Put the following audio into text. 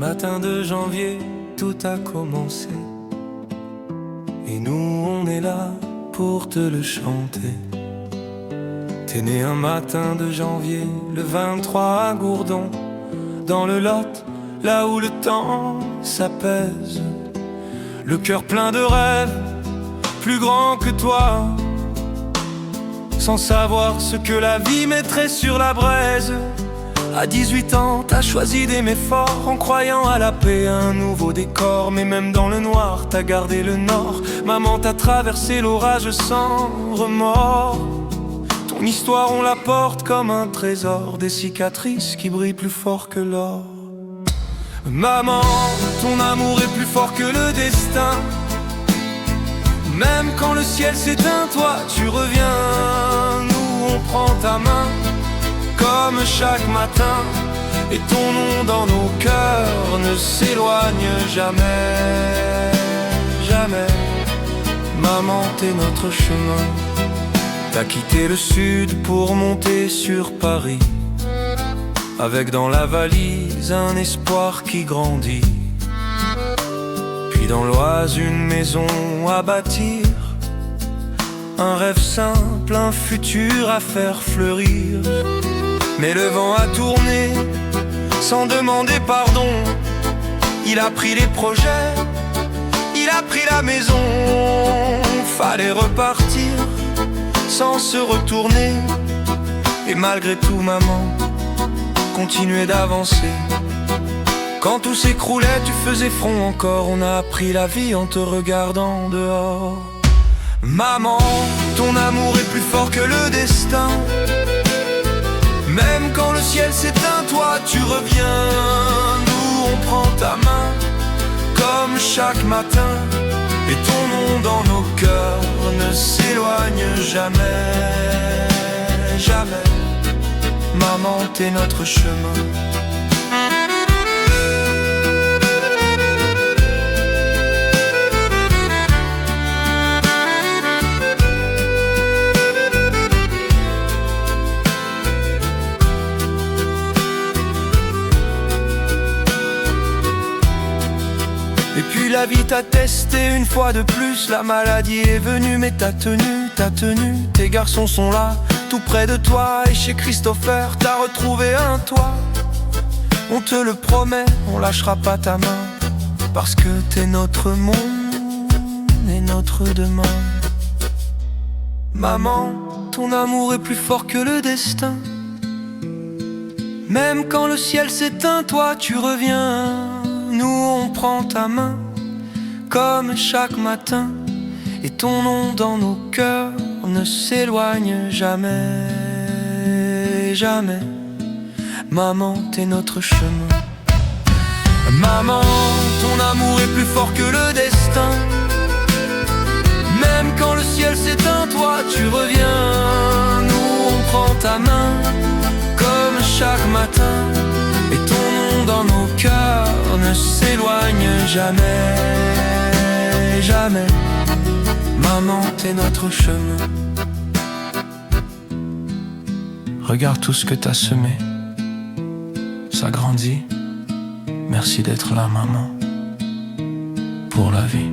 matin de janvier, tout a commencé. Et nous, on est là pour te le chanter. T'es né un matin de janvier, le 23 à Gourdon, dans le Lot, là où le temps s'apaise. Le cœur plein de rêves, plus grand que toi, sans savoir ce que la vie mettrait sur la braise. À 18 ans, t'as choisi d'aimer fort, en croyant à la paix, à un nouveau décor. Mais même dans le noir, t'as gardé le nord. Maman t'a traversé l'orage sans remords. Ton histoire, on la porte comme un trésor, des cicatrices qui brillent plus fort que l'or. Maman, ton amour est plus fort que le destin. Même quand le ciel s'éteint, toi tu reviens. Nous on prend ta main comme chaque matin, et ton nom dans nos cœurs ne s'éloigne jamais, jamais. Maman, t'es notre chemin. T'as quitté le sud pour monter sur Paris, avec dans la valise un espoir qui grandit. Puis dans l'Oise une maison à bâtir, un rêve simple, un futur à faire fleurir. Mais le vent a tourné sans demander pardon. Il a pris les projets, il a pris la maison. Fallait repartir sans se retourner. Et malgré tout, maman, continuer d'avancer. Quand tout s'écroulait, tu faisais front encore. On a appris la vie en te regardant dehors. Maman, ton amour est plus fort que le destin. Même quand le ciel s'éteint, toi tu reviens. Nous on prend ta main comme chaque matin, et ton nom dans nos cœurs ne s'éloigne jamais, jamais. Maman, t'es notre chemin. Et puis la vie t'a testé une fois de plus. La maladie est venue mais t'as tenu, t'as tenu. Tes garçons sont là, tout près de toi. Et chez Christopher, t'as retrouvé un toit. On te le promet, on lâchera pas ta main, parce que t'es notre monde et notre demain. Maman, ton amour est plus fort que le destin. Même quand le ciel s'éteint, toi tu reviens. Nous on prend ta main comme chaque matin, et ton nom dans nos cœurs ne s'éloigne jamais, jamais. Maman, t'es notre chemin. Maman, ton amour est plus fort que le destin. Même quand le ciel s'éteint, toi tu reviens. Nous on prend ta main comme chaque matin, et ton nom dans nos cœurs ne s'éloigne jamais, jamais. Maman, t'es notre chemin. Regarde tout ce que t'as semé, ça grandit. Merci d'être là, maman, pour la vie.